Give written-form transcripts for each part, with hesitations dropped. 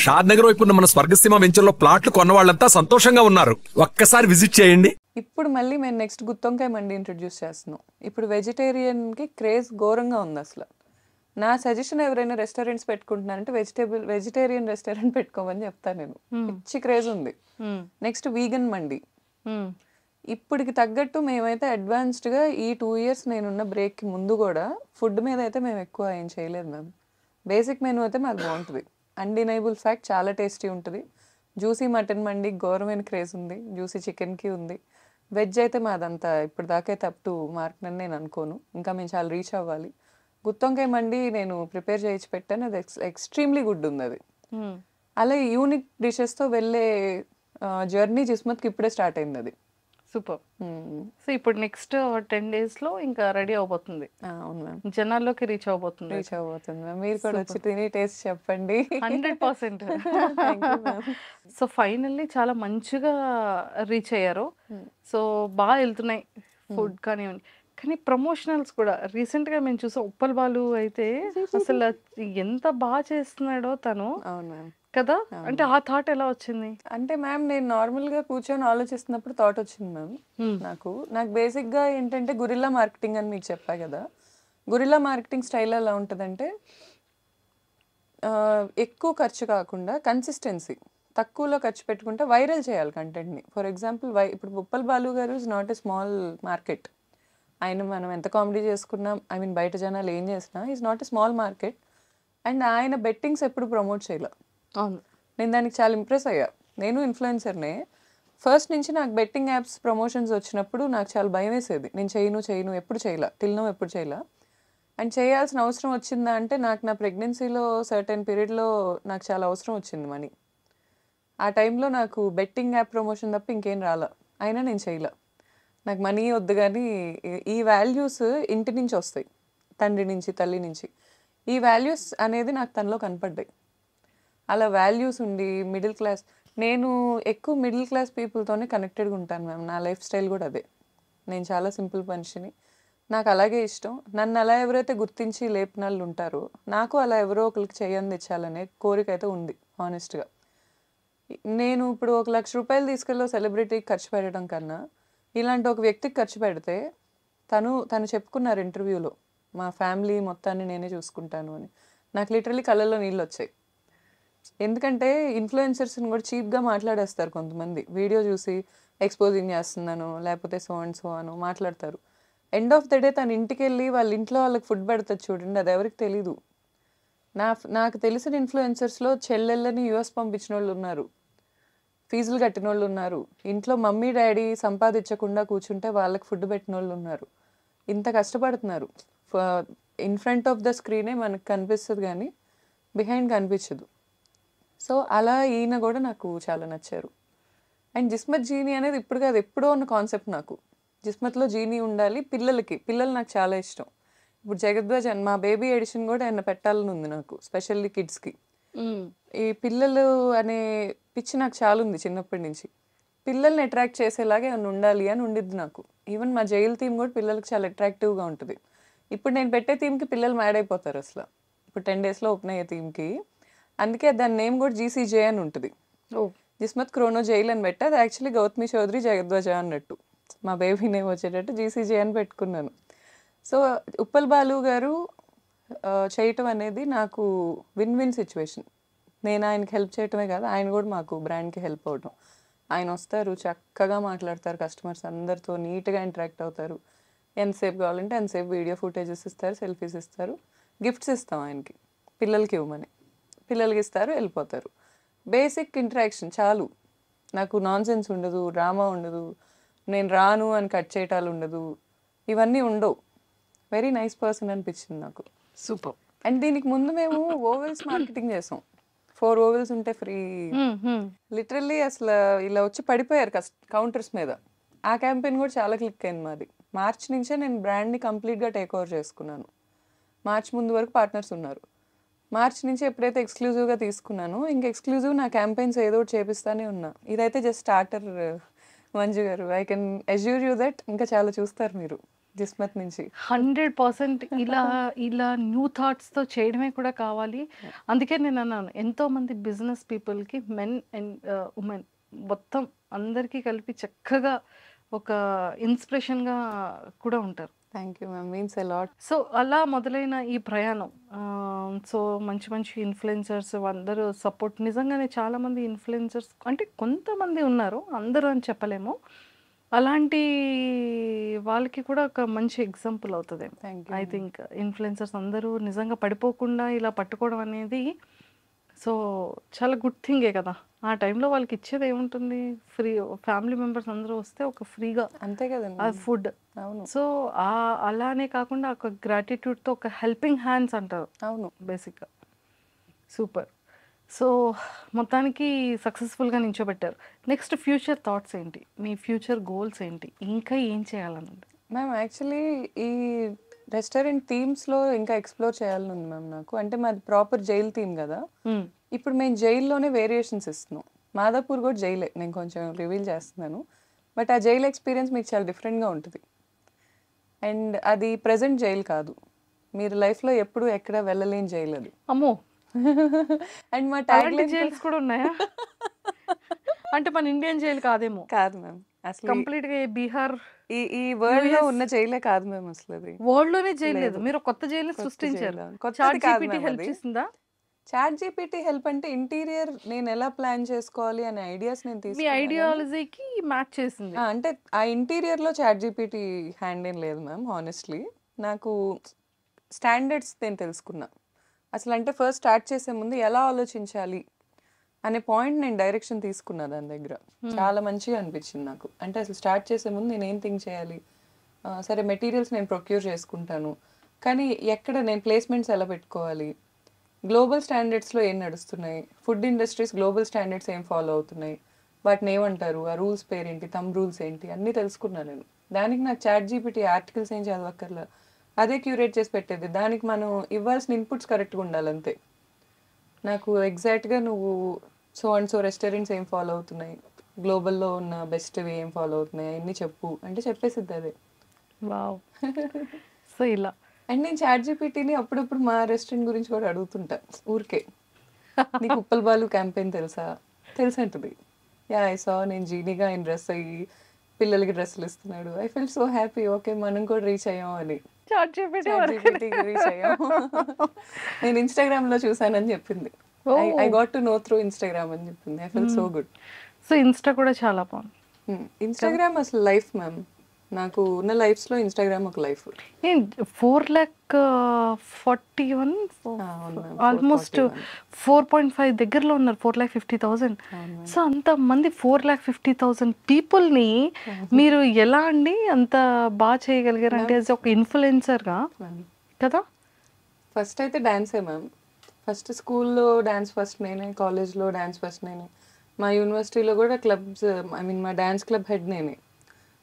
షాద్ నగర్ వైపు ఉన్న మన స్వర్గసీమ వెంచర్లో ప్లాట్లు కొన్న వాళ్ళంతా సంతోషంగా ఉన్నారు. ఒక్కసారి విజిట్ చేయండి. ఇప్పుడు మళ్ళీ మేము నెక్స్ట్ గుత్తొంకాయ మండి ఇంట్రడ్యూస్ చేస్తున్నాం. ఇప్పుడు వెజిటేరియన్కి క్రేజ్ ఘోరంగా ఉంది అసలు. నా సజెషన్ ఎవరైనా రెస్టారెంట్స్ పెట్టుకుంటున్నారంటే వెజిటేరియన్ రెస్టారెంట్ పెట్టుకోమని చెప్తాను నేను. పిచ్చి క్రేజ్ ఉంది. నెక్స్ట్ వీగన్ మండి. ఇప్పటికి తగ్గట్టు మేమైతే అడ్వాన్స్డ్గా ఈ 2 years నేనున్న బ్రేక్కి ముందు కూడా ఫుడ్ మీద అయితే మేము ఎక్కువ ఏం చేయలేదు మ్యామ్. బేసిక్ మెనూ అయితే మాకు బాగుంటుంది. అన్డినైబుల్ ఫ్యాక్ట్, చాలా టేస్టీ ఉంటుంది. జ్యూసీ మటన్ మండి ఘోరమైన క్రేజ్ ఉంది. జ్యూసీ చికెన్కి ఉంది. వెజ్ అయితే మాదంతా ఇప్పుడు దాకైతే అప్ టు మార్క్ అని నేను అనుకోను. ఇంకా మేము చాలా రీచ్ అవ్వాలి. గుత్తొంకాయ మండి నేను ప్రిపేర్ చేయించి పెట్టాను. అది ఎక్స్ట్రీమ్లీ గుడ్ ఉంది అది. అలా యూనిక్ డిషెస్తో వెళ్ళే జర్నీ జిస్మత్కి ఇప్పుడే స్టార్ట్ అయింది అది. సూపర్. సో ఇప్పుడు నెక్స్ట్ 10 daysలో ఇంకా రెడీ అవబోతుంది. అవును మ్యామ్, జనాల్లోకి రీచ్ అవబోతుంది. మ్యామ్. మీరు కూడా వచ్చి తిని టేస్ట్ చెప్పండి. 100%. సో ఫైనల్లీ చాలా మంచిగా రీచ్ అయ్యారు. సో బాగా వెళ్తున్నాయి ఫుడ్ కానివ్వండి. కానీ ప్రమోషనల్స్ కూడా రీసెంట్గా మేము చూసాం. ఉప్పల్ బాలు అయితే అసలు ఎంత బాగా చేస్తున్నాడో తను. అవును మ్యామ్. కదా, అంటే ఆ థాట్ ఎలా వచ్చింది? అంటే మ్యామ్ నేను నార్మల్గా కూర్చొని ఆలోచిస్తున్నప్పుడు థాట్ వచ్చింది మ్యామ్. నాకు బేసిక్గా ఏంటంటే గురిల్లా మార్కెటింగ్ అని మీకు చెప్పా కదా. గురిల్లా మార్కెటింగ్ స్టైల్ ఎలా ఉంటుందంటే ఎక్కువ ఖర్చు కాకుండా కన్సిస్టెన్సీ, తక్కువలో ఖర్చు పెట్టుకుంటే వైరల్ చేయాలి కంటెంట్ని. ఫర్ ఎగ్జాంపుల్ ఇప్పుడు ఉప్పల్ బాలు గారు is not a small market. ఆయన మనం ఎంత కామెడీ చేసుకున్నాం, ఐ మీన్ బయట జనాలు ఏం చేసినా is not a small market. And ఆయన బెట్టింగ్స్ ఎప్పుడు ప్రమోట్ చేయాలి. అవును, నేను దానికి చాలా ఇంప్రెస్ అయ్యా. నేను ఇన్ఫ్లుయెన్సర్నే. ఫస్ట్ నుంచి నాకు బెట్టింగ్ యాప్స్ ప్రమోషన్స్ వచ్చినప్పుడు నాకు చాలా భయం వేసేది. నేను చేయను ఎప్పుడు చేయలా, ఎప్పుడు చేయలా. అండ్ చేయాల్సిన అవసరం వచ్చిందా అంటే నాకు నా ప్రెగ్నెన్సీలో సర్టెన్ పీరియడ్లో నాకు చాలా అవసరం వచ్చింది మనీ. ఆ టైంలో నాకు బెట్టింగ్ యాప్ ప్రమోషన్ తప్ప ఇంకేం రాలా. అయినా నేను చేయలా. నాకు మనీ వద్దు, కానీ ఈ వాల్యూస్ ఇంటి నుంచి వస్తాయి, తండ్రి నుంచి తల్లి నుంచి. ఈ వాల్యూస్ అనేది నాకు తనలో కనపడ్డాయి. అలా వాల్యూస్ ఉండి మిడిల్ క్లాస్, నేను ఎక్కువ మిడిల్ క్లాస్ పీపుల్తోనే కనెక్టెడ్గా ఉంటాను మ్యామ్. నా లైఫ్ స్టైల్ కూడా అదే. నేను చాలా సింపుల్ మనిషిని, నాకు అలాగే ఇష్టం. నన్ను అలా ఎవరైతే గుర్తించి లేపిన వాళ్ళు ఉంటారో నాకు అలా ఎవరో ఒకరికి చేయని తెచ్చాలనే కోరిక అయితే ఉంది హానెస్ట్గా. నేను ఇప్పుడు 1,00,000 తీసుకెళ్ళి సెలబ్రిటీకి ఖర్చు పెట్టడం కన్నా ఇలాంటి ఒక వ్యక్తికి ఖర్చు పెడితే తను చెప్పుకున్నారు ఇంటర్వ్యూలో, మా ఫ్యామిలీ మొత్తాన్ని నేనే చూసుకుంటాను అని. నాకు లిటరలీ కళ్ళల్లో నీళ్ళు వచ్చాయి. ఎందుకంటే ఇన్ఫ్లుయెన్సర్స్ని కూడా చీప్గా మాట్లాడేస్తారు కొంతమంది. వీడియో చూసి ఎక్స్పోజింగ్ చేస్తున్నాను లేకపోతే సో అండ్ సో అని మాట్లాడతారు. ఎండ్ ఆఫ్ ద డే తన ఇంటికి వెళ్ళి వాళ్ళ ఇంట్లో వాళ్ళకి ఫుడ్ పెడతారు చూడండి, అది ఎవరికి తెలీదు. నాకు తెలిసిన ఇన్ఫ్లుయెన్సర్స్లో చెల్లెళ్ళని US పంపించిన వాళ్ళు ఉన్నారు, ఫీజులు కట్టిన వాళ్ళు ఉన్నారు, ఇంట్లో మమ్మీ డాడీ సంపాదించకుండా కూర్చుంటే వాళ్ళకి ఫుడ్ పెట్టిన వాళ్ళు ఉన్నారు. ఇంత కష్టపడుతున్నారు. ఇన్ ఫ్రంట్ ఆఫ్ ద స్క్రీనే మనకు కనిపిస్తుంది కానీ బిహైండ్ కనిపించదు. సో అలా ఈయన కూడా నాకు చాలా నచ్చారు. అండ్ జిస్మత్ జీనీ అనేది ఇప్పుడు కాదు, ఎప్పుడో ఉన్న కాన్సెప్ట్ నాకు. జిస్మత్లో జీనీ ఉండాలి, పిల్లలు నాకు చాలా ఇష్టం. ఇప్పుడు జగద్వాజ్ మా బేబీ ఎడిషన్ కూడా ఆయన పెట్టాలని ఉంది నాకు, స్పెషల్లీ కిడ్స్కి. ఈ పిల్లలు అనే పిచ్చి నాకు చాలా ఉంది చిన్నప్పటి నుంచి. పిల్లల్ని అట్రాక్ట్ చేసేలాగా ఏమైనా ఉండాలి అని ఉండిద్ది నాకు. ఈవెన్ మా జైల్ థీమ్ కూడా పిల్లలకి చాలా అట్రాక్టివ్గా ఉంటుంది. ఇప్పుడు నేను పెట్టే థీమ్కి పిల్లలు మ్యాడ్ అయిపోతారు అసలు. ఇప్పుడు 10 daysలో ఓపెన్ అయ్యే థీమ్కి, అందుకే దాని నేమ్ కూడా GCJ అని ఉంటుంది. జిస్మత్ క్రోనో జైల్ అని పెట్టి, అది యాక్చువల్లీ గౌతమి చౌదరి జగద్వాజ అన్నట్టు. మా బేబీ నేమ్ వచ్చేటట్టు GCJ అని పెట్టుకున్నాను. సో ఉప్పల్ బాలు గారు చేయటం అనేది నాకు విన్ సిచ్యువేషన్. నేను ఆయనకి హెల్ప్ చేయటమే కాదు, ఆయన కూడా మాకు బ్రాండ్కి హెల్ప్ అవటం. ఆయన వస్తారు, చక్కగా మాట్లాడతారు, కస్టమర్స్ అందరితో నీట్గా ఇంటరాక్ట్ అవుతారు. ఎంతసేపు కావాలంటే ఎంతసేపు వీడియో ఫుటేజెస్ ఇస్తారు, సెల్ఫీస్ ఇస్తారు, గిఫ్ట్స్ ఇస్తాం ఆయనకి, పిల్లలకి ఇవ్వమని. పిల్లలకి ఇస్తారు, వెళ్ళిపోతారు. బేసిక్ ఇంటరాక్షన్ చాలు. నాకు నాన్ సెన్స్ ఉండదు, డ్రామా ఉండదు, నేను రాను అని కట్ చేయటాలు ఉండదు, ఇవన్నీ ఉండవు. వెరీ నైస్ పర్సన్ అనిపించింది నాకు. సూపర్. అండ్ దీనికి ముందు మేము ఓవెల్స్ మార్కెటింగ్ చేసాం. 4 ఓవెల్స్ ఉంటే ఫ్రీ. లిటరల్లీ అసలు ఇలా వచ్చి పడిపోయారు కౌంటర్స్ మీద. ఆ క్యాంపెయిన్ కూడా చాలా క్లిక్ అయింది మాది. మార్చ్ నుంచే నేను బ్రాండ్ని కంప్లీట్గా టేక్ ఓవర్ చేసుకున్నాను. మార్చ్ ముందు వరకు పార్ట్నర్స్ ఉన్నారు. మార్చ్ నుంచి ఎప్పుడైతే ఎక్స్క్లూజివ్గా తీసుకున్నానో ఇంకా ఎక్స్క్లూజివ్ నా క్యాంపెయిన్స్ ఏదో ఒకటి చేపిస్తానే ఉన్నా. ఇదైతే just starter Manju garu. I can assure you that ఇంకా చాలా చూస్తారు మీరు. జిస్మత్ నుంచి 100% ఇలా ఇలా న్యూ థాట్స్తో చేయడమే కూడా కావాలి. అందుకే నేను అన్నాను, ఎంతోమంది బిజినెస్ పీపుల్కి మెన్ అండ్ ఉమెన్ మొత్తం అందరికీ కలిపి చక్కగా ఒక ఇన్స్పిరేషన్గా కూడా ఉంటారు. Thank you ma'am, means a lot. So అలా మొదలైన ఈ ప్రయాణం, సో మంచి మంచి ఇన్ఫ్లుయెన్సర్స్ అందరూ సపోర్ట్, నిజంగానే చాలామంది ఇన్ఫ్లుయెన్సర్స్ అంటే కొంతమంది ఉన్నారు, అందరూ అని చెప్పలేము, అలాంటి వాళ్ళకి కూడా ఒక మంచి ఎగ్జాంపుల్ అవుతుంది. థ్యాంక్ ఐ థింక్ ఇన్ఫ్లుయెన్సర్స్ అందరూ నిజంగా పడిపోకుండా ఇలా పట్టుకోవడం అనేది సో చాలా గుడ్ థింగే కదా. ఆ టైంలో వాళ్ళకి ఇచ్చేది ఏముంటుంది, ఫ్రీ ఫ్యామిలీ మెంబర్స్ అందరూ వస్తే ఒక ఫ్రీగా అంతే కదండి. ఆ ఫుడ్. అవును సో అలానే కాకుండా ఒక గ్రాటిట్యూడ్తో ఒక హెల్పింగ్ హ్యాండ్స్ అంటారు అవును. బేసిక్గా. సూపర్. సో మొత్తానికి సక్సెస్ఫుల్గా నించోబెట్టారు. నెక్స్ట్ ఫ్యూచర్ థాట్స్ ఏంటి, మీ ఫ్యూచర్ గోల్స్ ఏంటి, ఇంకా ఏం చేయాలన్నది? మ్యామ్ యాక్చువల్లీ ఈ రెస్టారెంట్ థీమ్స్లో ఇంకా ఎక్స్ప్లోర్ చేయాలని ఉంది మ్యామ్ నాకు. అంటే మాది ప్రాపర్ జైల్ థీమ్ కదా. ఇప్పుడు మేము జైల్లోనే వేరియేషన్స్ ఇస్తున్నాం. మాదాపూర్ కూడా జైలే, నేను కొంచెం రివీల్ చేస్తున్నాను. బట్ ఆ జైల్ ఎక్స్పీరియన్స్ మీకు చాలా డిఫరెంట్గా ఉంటుంది. అండ్ అది ప్రజెంట్ జైల్ కాదు, మీరు లైఫ్లో ఎప్పుడు ఎక్కడ వెళ్ళలేని జైలు అది. అమ్మో, అండ్ మా ట్యాగ్ జైల్స్ కూడా ఉన్నాయా? అంటే మన ఇండియన్ జైలు కాదేమో? కాదు మ్యామ్, అసలు కంప్లీట్గా బీహార్ ఈ వరల్డ్ లో ఉన్న జైలే కాదు మ్యామ్. అసలు అది వరల్డ్ లోనే జైలు లేదు, మీరు కొత్త జైలు సృష్టించారు. హెల్ప్ చేసిందా? చాట్ జీపీటీ హెల్ప్ అంటే ఇంటీరియర్ నేను ఎలా ప్లాన్ చేసుకోవాలి అనే ఐడియాస్ నేను మీ తీసుకున్నాను. ఐడియాలజీకి మ్యాచ్ చేసింది. అంటే ఆ ఇంటీరియర్ లో చాట్ జీపీటీ హ్యాండ్ ఏం లేదు మ్యామ్. హానెస్ట్లీ నాకు స్టాండర్డ్స్ నేను తెలుసుకున్నా. అసలు అంటే ఫస్ట్ స్టార్ట్ చేసే ముందు ఎలా ఆలోచించాలి అనే పాయింట్ నేను డైరెక్షన్ తీసుకున్నా దాని దగ్గర. చాలా మంచిగా అనిపించింది నాకు. అంటే అసలు స్టార్ట్ చేసే ముందు నేను ఏం థింక్ చేయాలి, సరే మెటీరియల్స్ నేను ప్రొక్యూర్ చేసుకుంటాను, కానీ ఎక్కడ నేను ప్లేస్మెంట్స్ ఎలా పెట్టుకోవాలి, గ్లోబల్ స్టాండర్డ్స్లో ఏం నడుస్తున్నాయి, ఫుడ్ ఇండస్ట్రీస్ గ్లోబల్ స్టాండర్డ్స్ ఏం ఫాలో అవుతున్నాయి, వాటిని ఏమంటారు, ఆ రూల్స్ పేరేంటి, థంబ్ రూల్స్ ఏంటి, అన్నీ తెలుసుకున్నాను నేను. దానికి నాకు చాట్ జీపీటీ ఆర్టికల్స్ ఏం చదవక్కర్లా, అదే క్యూరేట్ చేసి పెట్టేది. దానికి మనం ఇవ్వాల్సిన ఇన్పుట్స్ కరెక్ట్గా ఉండాలంతే. నాకు ఎగ్జాక్ట్గా నువ్వు సో అండ్ సో రెస్టారెంట్స్ ఏం ఫాలో అవుతున్నాయి, గ్లోబల్లో ఉన్న బెస్ట్వి ఏం ఫాలో అవుతున్నాయి అన్నీ చెప్పు అంటే చెప్పేసిద్ది అదే. వావ్. సో ఇలా అండ్ నేను చాట్ జీపీటీని అప్పుడప్పుడు మా రెస్టారెంట్ గురించి కూడా అడుగుతుంటా ఊరికే. నీకు ఉప్పల్ బాలు క్యాంపెయిన్ తెలుసా, తెలుసంటుంది. యా ఐ సా, నేను జీనీగా ఆయన డ్రెస్ అయ్యి పిల్లలకి డ్రెస్సులు ఇస్తున్నాడు. I feel so happy, okay మనం కూడా రీచ్ అయ్యాం అని. చాట్ జీపీటీకి రీచ్ అయ్యాం. నేను ఇన్స్టాగ్రామ్లో చూసానని చెప్పింది. I got to know through Instagram అని చెప్పింది. I feel so good. So Insta కూడా చాలా బాగుంది. ఇన్స్టాగ్రామ్ అసలు లైఫ్ మ్యామ్. నాకు ఉన్న లైఫ్స్లో ఇన్స్టాగ్రామ్ ఒక లైఫ్. 4,41 ఆల్మోస్ట్ 4.5 దగ్గరలో ఉన్నారు. 4,50,000. సో అంతమంది 4,50,000 పీపుల్ని మీరు ఎలా అండి అంత బాగా చేయగలిగారు అంటే యాజ్ ఒక ఇన్ఫ్లుయెన్సర్గా కదా? ఫస్ట్ అయితే డాన్సే మ్యామ్. ఫస్ట్ స్కూల్లో డాన్స్ ఫస్ట్ నేనే, కాలేజ్లో డాన్స్ ఫస్ట్ నేనే, మా యూనివర్సిటీలో కూడా క్లబ్స్ మా డాన్స్ క్లబ్ హెడ్ నేనే.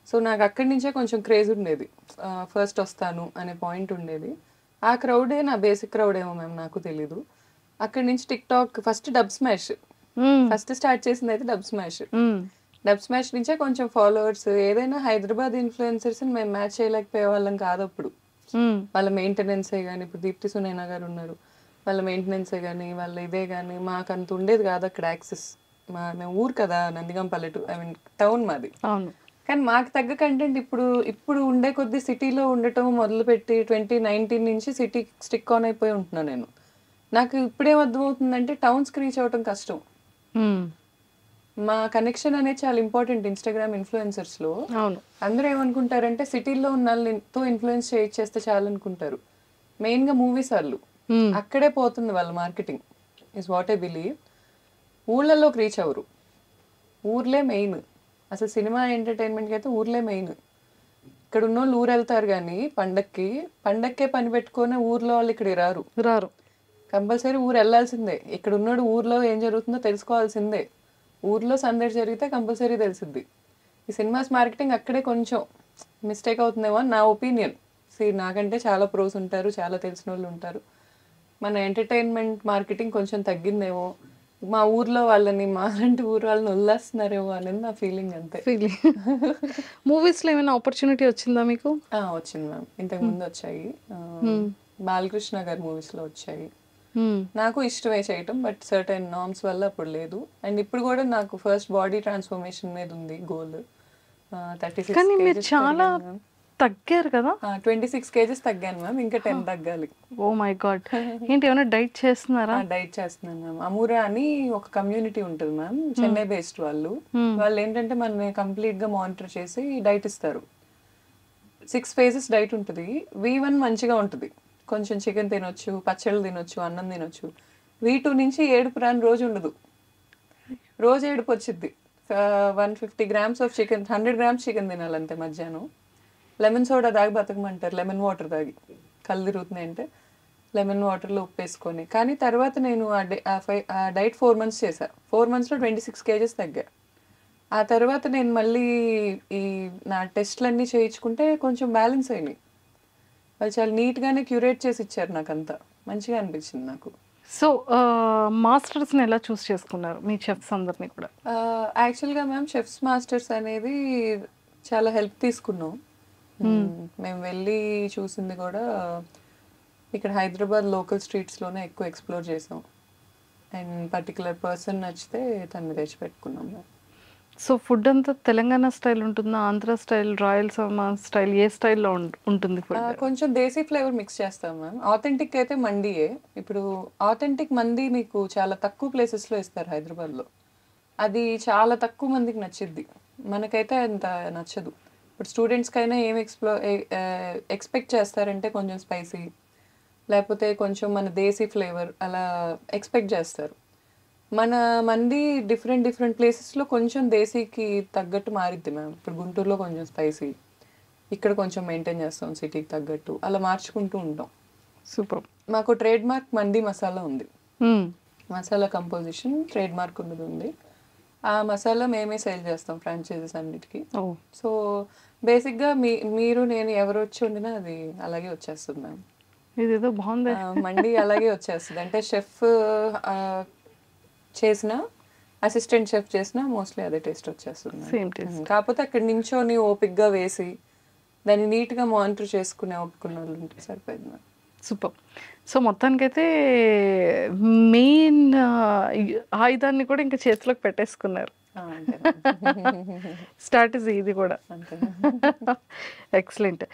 సో నాకు అక్కడి నుంచే కొంచెం క్రేజ్ ఉండేది, ఫస్ట్ వస్తాను అనే పాయింట్ ఉండేది. ఆ క్రౌడే నా బేసిక్ క్రౌడ్ ఏమో మ్యామ్, నాకు తెలీదు. అక్కడి నుంచి tick talk, first dub smash, first start చేసింది అయితే డబ్ స్మాష్. డబ్ స్మాష్ నుంచే కొంచెం ఫాలోవర్స్. ఏదైనా హైదరాబాద్ ఇన్ఫ్లుయెన్సర్స్ మేము మ్యాచ్ చేయలేకపోయే వాళ్ళం కాదు అప్పుడు. వాళ్ళ మెయింటెనెన్సే కానీ, ఇప్పుడు దీప్తి సునైనా గారు ఉన్నారు, వాళ్ళ మెయింటెనెన్సే కానీ, వాళ్ళ ఇదే కానీ మాకు అంత ఉండేది కాదు అక్కడ యాక్సెస్. మేము ఊరు కదా, నందిగం పల్లెటూరు, టౌన్ మాది. అవును. కానీ మాకు తగ్గ కంటెంట్ ఇప్పుడు ఉండే కొద్ది సిటీలో ఉండటం మొదలుపెట్టి 2019 నుంచి సిటీ స్టిక్ ఆన్ అయిపోయి ఉంటున్నాను నేను. నాకు ఇప్పుడేం అర్థమవుతుందంటే టౌన్స్కి రీచ్ అవ్వటం కష్టం. మా కనెక్షన్ అనేది చాలా ఇంపార్టెంట్ ఇన్స్టాగ్రామ్ ఇన్ఫ్లుయెన్సర్స్లో. అందరూ ఏమనుకుంటారంటే సిటీల్లో ఉన్న వాళ్ళతో ఇన్ఫ్లుయెన్స్ చేస్తే చాలు అనుకుంటారు. మెయిన్గా మూవీస్ వాళ్ళు అక్కడే పోతుంది వాళ్ళ marketing, is what I believe. ఊళ్ళలోకి రీచ్ అవ్వరు, ఊర్లే మెయిన్. అసలు సినిమా ఎంటర్టైన్మెంట్కి అయితే ఊర్లే మెయిన్. ఇక్కడ ఉన్న వాళ్ళు ఊరు వెళ్తారు కానీ పండక్కే పని పెట్టుకొని ఊర్లో వాళ్ళు ఇక్కడ రారు. కంపల్సరీ ఊరు వెళ్ళాల్సిందే. ఇక్కడ ఉన్నాడు ఊర్లో ఏం జరుగుతుందో తెలుసుకోవాల్సిందే. ఊర్లో సందడి జరిగితే కంపల్సరీ తెలిసిద్ది. ఈ సినిమాస్ మార్కెటింగ్ అక్కడే కొంచెం మిస్టేక్ అవుతుందేమో అని నా ఒపీనియన్. నాకంటే చాలా ప్రోస్ ఉంటారు, చాలా తెలిసిన వాళ్ళు ఉంటారు. మన ఎంటర్టైన్మెంట్ మార్కెటింగ్ కొంచెం తగ్గిందేమో, మా ఊర్లో వాళ్ళని మాలాంటి ఊరు వాళ్ళని వదిలేస్తున్నారేమో అనేది నా ఫీలింగ్ అంతే. ఫీలింగ్. మూవీస్లో ఏమైనా ఆపర్చునిటీ వచ్చిందా మీకు? వచ్చింది మ్యామ్, ఇంతకు ముందు వచ్చాయి. బాలకృష్ణ గారి మూవీస్లో వచ్చాయి. నాకు ఇష్టమే చేయటం, బట్ సర్టెన్ నార్మ్స్ వల్ల అప్పుడు లేదు. అండ్ ఇప్పుడు కూడా నాకు ఫస్ట్ బాడీ ట్రాన్స్ఫర్మేషన్ మీద ఉంది గోల్. 36 కానీ మీరు kgs చాలా పెరిగాను మ్యామ్. తగ్గారు కదా? 26 kgs తగ్గాను మ్యామ్, ఇంకా 10 తగ్గాలి. Oh my god. ఏంటి ఏమైనా డైట్ చేస్తున్నారా? డైట్ చేస్తున్నాను మ్యామ్. అమూరా అని ఒక కమ్యూనిటీ ఉంటుంది మ్యామ్, చెన్నై బేస్డ్ వాళ్ళు. వాళ్ళు ఏంటంటే మనని కంప్లీట్ గా మానిటర్ చేసి డైట్ ఇస్తారు. 6 phases డైట్ ఉంటుంది. V1 మంచిగా ఉంటుంది, కొంచెం చికెన్ తినొచ్చు, పచ్చళ్ళు తినొచ్చు, అన్నం తినొచ్చు. V2 నుంచి ఏడుపు రాని రోజు ఉండదు, రోజు ఏడుపు వచ్చింది. 150 grams of chicken, 100 grams chicken తినాలంటే మధ్యాహ్నం. లెమన్ సోడా తాగి బతకమంటారు, లెమన్ వాటర్ తాగి. కళ్ళు తిరుగుతున్నాయి అంటే లెమన్ వాటర్లో ఉప్పు వేసుకొని. కానీ తర్వాత నేను ఆ డైట్ 4 months చేశాను. 4 monthsలో 26 kgs తగ్గా. ఆ తర్వాత నేను మళ్ళీ ఈ నా టెస్ట్లన్నీ చేయించుకుంటే కొంచెం బ్యాలెన్స్ అయినాయి. వాళ్ళు చాలా నీట్గానే క్యూరేట్ చేసి ఇచ్చారు, నాకు అంతా మంచిగా అనిపించింది నాకు. సో మాస్టర్స్ని ఎలా చూస్ చేసుకున్నారు మీ చెఫ్స్ అందరినీ కూడా? యాక్చువల్గా మ్యామ్ చెఫ్స్ మాస్టర్స్ అనేది చాలా హెల్ప్ తీసుకున్నాం. మేము వెళ్ళి చూసింది కూడా ఇక్కడ హైదరాబాద్ లోకల్ స్ట్రీట్స్లోనే ఎక్కువ ఎక్స్ప్లోర్ చేసాం. అండ్ పర్టికులర్ పర్సన్ నచ్చితే తను తెచ్చి పెట్టుకున్నాం మ్యామ్. సో ఫుడ్ అంతా తెలంగాణ స్టైల్ ఉంటుందా, ఆంధ్ర స్టైల్, రాయలసీమ స్టైల్, ఏ స్టైల్లో ఉంటుంది ఫుడ్? కొంచెం దేశీ ఫ్లేవర్ మిక్స్ చేస్తాం మ్యామ్. ఆథెంటిక్ అయితే మండీయే. ఇప్పుడు ఆథెంటిక్ మండీ మీకు చాలా తక్కువ ప్లేసెస్లో ఇస్తారు హైదరాబాద్లో. అది చాలా తక్కువ మందికి నచ్చిద్ది, మనకైతే అంత నచ్చదు. ఇప్పుడు స్టూడెంట్స్కైనా ఏం ఎక్స్పెక్ట్ చేస్తారంటే కొంచెం స్పైసీ, లేకపోతే కొంచెం మన దేశీ ఫ్లేవర్ అలా ఎక్స్పెక్ట్ చేస్తారు. మన మంది డిఫరెంట్ ప్లేసెస్లో కొంచెం దేశీకి తగ్గట్టు మారిద్ది మ్యామ్. ఇప్పుడు గుంటూరులో కొంచెం స్పైసీ, ఇక్కడ కొంచెం మెయింటైన్ చేస్తాం సిటీకి తగ్గట్టు, అలా మార్చుకుంటూ ఉంటాం. సూపర్. మాకు ట్రేడ్ మార్క్ మండీ మసాలా ఉంది. మసాలా కంపోజిషన్ ట్రేడ్ మార్క్ ఉన్నది ఉంది. ఆ మసాలా మేమే సేల్ చేస్తాం ఫ్రాంచైజెస్ అన్నిటికీ. సో బేసిక్గా మీరు నేను ఎవరు వచ్చి వండినా అది అలాగే వచ్చేస్తుంది మ్యామ్. ఇదేదో బాగుంది. మండీ అలాగే వచ్చేస్తుంది. అంటే షెఫ్ చేసిన, అసిస్టెంట్ షెఫ్ చేసిన మోస్ట్లీ అదే టేస్ట్ వచ్చేస్తుంది. Same taste. కాకపోతే అక్కడ నించోని ఓపిక్గా వేసి దాన్ని నీట్గా మానిటర్ చేసుకునే ఒప్పుకున్న వాళ్ళు ఉంటే సరిపోయింది మ్యామ్. సూపర్. సో మొత్తానికైతే మెయిన్ ఆయుధాన్ని కూడా ఇంకా చేతిలోకి పెట్టేసుకున్నారు. స్ట్రాటజీ ఇది కూడా. ఎక్సలెంట్.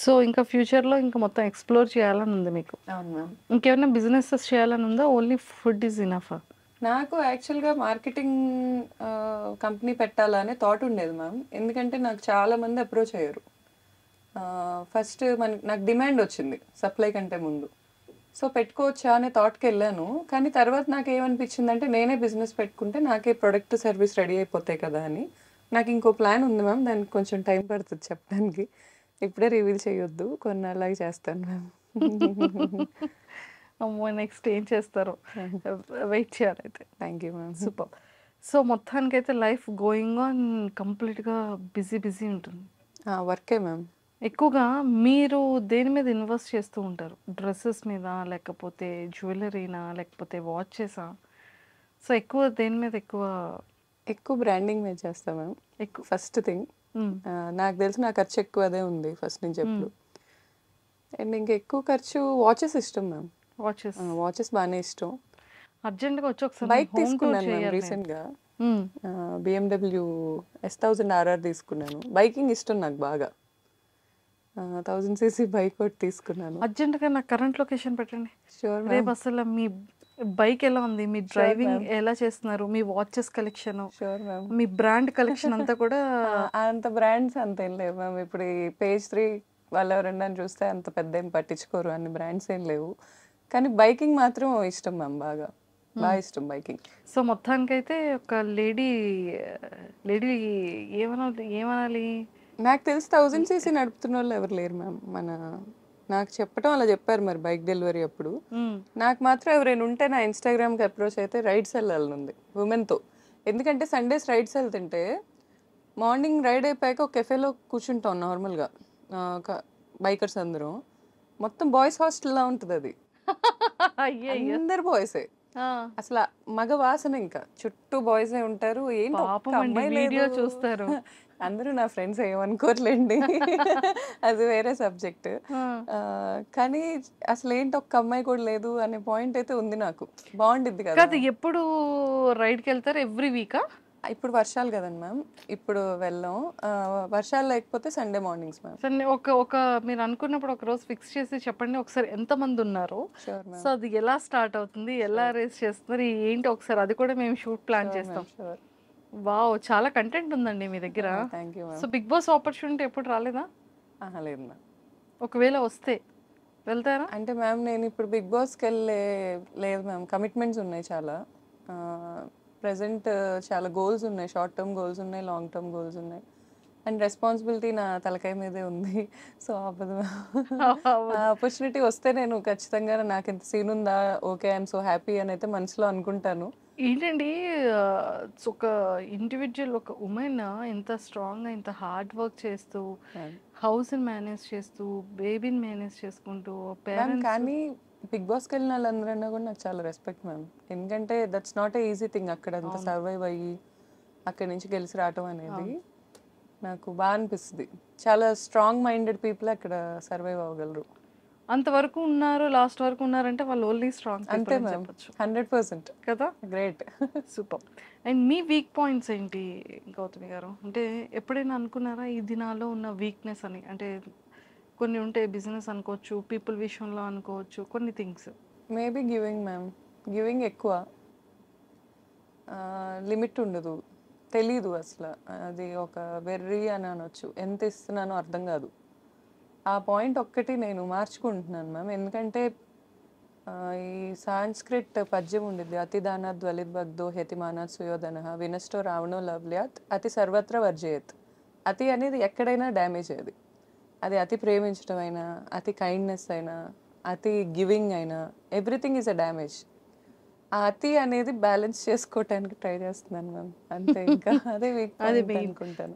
సో ఇంకా ఫ్యూచర్లో ఇంకా మొత్తం ఎక్స్ప్లోర్ చేయాలని ఉంది మీకు? అవును మ్యామ్. ఇంకేమైనా బిజినెసెస్ చేయాలని ఉందా, ఓన్లీ ఫుడ్ ఈజ్ ఇనఫ్? నాకు యాక్చువల్గా మార్కెటింగ్ కంపెనీ పెట్టాలనే థాట్ ఉండేది మ్యామ్. ఎందుకంటే నాకు చాలా మంది అప్రోచ్ అయ్యారు. ఫస్ట్ నాకు డిమాండ్ వచ్చింది సప్లై కంటే ముందు. సో పెట్టుకోవచ్చా అనే థాట్కి వెళ్ళాను. కానీ తర్వాత నాకు ఏమనిపించింది అంటే నేనే బిజినెస్ పెట్టుకుంటే నాకే ప్రొడక్ట్ సర్వీస్ రెడీ అయిపోతాయి కదా అని. నాకు ఇంకో ప్లాన్ ఉంది మ్యామ్, దానికి కొంచెం టైం పడుతుంది చెప్పడానికి. ఇప్పుడే రివీల్ చేయొద్దు, కొన్నాళ్ళకి చేస్తాను మ్యామ్. అమ్మో, నెక్స్ట్ ఏం చేస్తారో వెయిట్ చేయాలి అయితే. Thank you ma'am. Super. So మొత్తానికైతే లైఫ్ గోయింగ్ ఆన్ కంప్లీట్గా బిజీ ఉంటుంది. వర్కే మ్యామ్. ఎక్కువగా మీరు దేని మీద ఇన్వెస్ట్ చేస్తూ ఉంటారు? డ్రెస్సెస్ మీద, లేకపోతే జ్యువెలరీనా, లేకపోతే వాచెసా? సో ఎక్కువ దేని మీద ఎక్కువ బ్రాండింగ్ మీద చేస్తాం మ్యామ్. ఎక్కువ ఫస్ట్ థింగ్ నాకు తెలిసి నా ఖర్చు ఎక్కువ అదే ఉంది ఫస్ట్ నుంచి ఎప్పుడు. అండ్ ఇంకా ఎక్కువ ఖర్చు వాచెస్ ఇష్టం మ్యామ్. వాచెస్ బాగానే ఇష్టం. అర్జెంట్గా వచ్చి ఒకసారి బైక్ తీసుకున్నాను మ్యామ్ రీసెంట్గా. BMW S1000 RR తీసుకున్నాను. బైకింగ్ ఇష్టం నాకు బాగా. 1000cc బైక్ ఒకటి తీసుకున్నాను. అర్జెంట్గా నాకు కరెంట్ లొకేషన్ పెట్టండి. షూర్ రేపు అసలు మీ బైక్ ఎలా ఉంది, మీ డ్రైవింగ్ ఎలా చేస్తున్నారు, మీ వాచెస్ కలెక్షన్, షూర్ మ్యామ్, మీ బ్రాండ్ కలెక్షన్ అంతా కూడా. అంత బ్రాండ్స్ అంత ఏం లేవు మ్యామ్. ఇప్పుడు ఈ పేజ్ 3 వాళ్ళు ఎవరన్నా చూస్తే అంత పెద్ద ఏం పట్టించుకోరు, అన్ని బ్రాండ్స్ ఏం లేవు. కానీ బైకింగ్ మాత్రం ఇష్టం మ్యామ్, బాగా ఇష్టం బైకింగ్. సో మొత్తానికైతే ఒక లేడీ ఏమనాలి, నాకు తెలిసి 1000cc నడుపుతున్న వాళ్ళు ఎవరు లేరు మ్యామ్. నాకు చెప్పడం అలా చెప్పారు మరి బైక్ డెలివరీ అప్పుడు. నాకు మాత్రం ఎవరైనా ఉంటే నా ఇన్స్టాగ్రామ్కి అప్రోచ్ అయితే రైడ్స్ వెళ్ళాలనుంది ఉమెన్తో. ఎందుకంటే సండేస్ రైడ్స్ వెళ్తుంటే మార్నింగ్ రైడ్ అయిపోయాక ఒక కెఫేలో కూర్చుంటాం నార్మల్గా బైకర్స్ అందరం. మొత్తం బాయ్స్ హాస్టల్లా ఉంటుంది అది, అందరు బాయ్సే. అసలు మగ వాసన, ఇంకా చుట్టూ బాయ్స్ ఉంటారు. ఏంటి ఒక్క పాపం అండి, అమ్మాయి వీడియో లేదు. చూస్తారు. అందరూ నా ఫ్రెండ్స్ ఏమనుకోర్లేండి, అది వేరే సబ్జెక్ట్. కానీ అసలు ఏంటి ఒక్క అమ్మాయి కూడా లేదు అనే పాయింట్ అయితే ఉంది నాకు. బాగుండిద్ది కదా. కాదు, ఎప్పుడు రైడ్కి వెళ్తారు? ఎవ్రీ వీకా? ఇప్పుడు వర్షాలు కదండి మ్యామ్, ఇప్పుడు వెళ్ళాం. వర్షాలు లేకపోతే సండే మార్నింగ్స్ మ్యామ్. సరే, ఒక మీరు అనుకున్నప్పుడు ఒక రోజు ఫిక్స్ చేసి చెప్పండి ఒకసారి, ఎంతమంది ఉన్నారు, షూర్ మ్యామ్. సో అది ఎలా స్టార్ట్ అవుతుంది, ఎలా రేస్ చేస్తున్నారు ఏంటి, ఒకసారి అది కూడా మేము షూట్ ప్లాన్ చేస్తాం. షూర్. వావ్, చాలా కంటెంట్ ఉందండి మీ దగ్గర. Thank you ma'am. So Bigg Boss opportunity ఎప్పుడు రాలేదా? లేదు మ్యామ్. ఒకవేళ వస్తే వెళ్తారా? అంటే మ్యామ్ నేను ఇప్పుడు బిగ్ బాస్కి లేదు మ్యామ్, కమిట్మెంట్స్ ఉన్నాయి చాలా. ప్రజెంట్ చాలా గోల్స్ ఉన్నాయి, షార్ట్ టర్మ్ గోల్స్ ఉన్నాయి, లాంగ్ టర్మ్ గోల్స్ ఉన్నాయి. అండ్ రెస్పాన్సిబిలిటీ నా తలకాయ మీదే ఉంది. సో అవ్వదు. ఆపర్చునిటీ వస్తే నేను ఖచ్చితంగా, నాకు ఇంత సీన్ ఉందా, ఓకే ఐఎమ్ సో హ్యాపీ అని అయితే మనసులో అనుకుంటాను. ఏంటండి, ఒక ఇండివిజువల్, ఒక ఉమెన్ ఎంత స్ట్రాంగ్గా, ఇంత హార్డ్ వర్క్ చేస్తూ, హౌస్ని మేనేజ్ చేస్తూ, బేబీని మేనేజ్ చేసుకుంటూ, మ్యామ్ కానీ బిగ్ బాస్కి వెళ్ళిన వాళ్ళందరన్నా కూడా నాకు చాలా రెస్పెక్ట్ మ్యామ్. ఎందుకంటే that's not a easy thing. అక్కడ అంత సర్వైవ్ అయ్యి అక్కడి నుంచి గెలిచి రావటం అనేది నాకు బాగా అనిపిస్తుంది. చాలా స్ట్రాంగ్ మైండెడ్ పీపుల్ అక్కడ సర్వైవ్ అవ్వగలరు. అంతవరకు ఉన్నారు, లాస్ట్ వరకు ఉన్నారంటే వాళ్ళు ఓన్లీ స్ట్రాంగ్ అంతే అని మ్యామ్, చెప్పొచ్చు 100% కదా. Great. Super. And me weak points ఏంటి గౌతమి గారు? అంటే ఎప్పుడైనా అనుకున్నారా ఇది నాలో ఉన్న వీక్నెస్ అని? అంటే కొన్ని ఉంటాయి, బిజినెస్ అనుకోవచ్చు, పీపుల్ విషయంలో అనుకోవచ్చు, కొన్ని things. Maybe giving ma'am, giving ఎక్కువ, లిమిట్ ఉండదు, తెలీదు అసలు. అది ఒక వెర్రీ అని అనొచ్చు. ఎంత ఇస్తున్నానో అర్థం కాదు. ఆ పాయింట్ ఒక్కటి నేను మార్చుకుంటున్నాను మ్యామ్. ఎందుకంటే ఈ సాంస్క్రిట్ పద్యం ఉండిద్ది, అతిదానాత్ ధ్వలిద్భగ్ధో హేతిమానాత్ సుయోధన వినష్టో రావణో లవ్ల్యాత్ అతి సర్వత్ర వర్జయత్. అతి అనేది ఎక్కడైనా డ్యామేజ్ అది. అది అతి ప్రేమించడం అయినా, అతి కైండ్నెస్ అయినా, అతి గివింగ్ అయినా, ఎవ్రీథింగ్ ఈజ్ అ డ్యామేజ్. ఆ అతి అనేది బ్యాలెన్స్ చేసుకోవటానికి ట్రై చేస్తున్నాను మ్యామ్. అంతే, ఇంకా అదే వీక్ పాయింట్ అనుకుంటాను.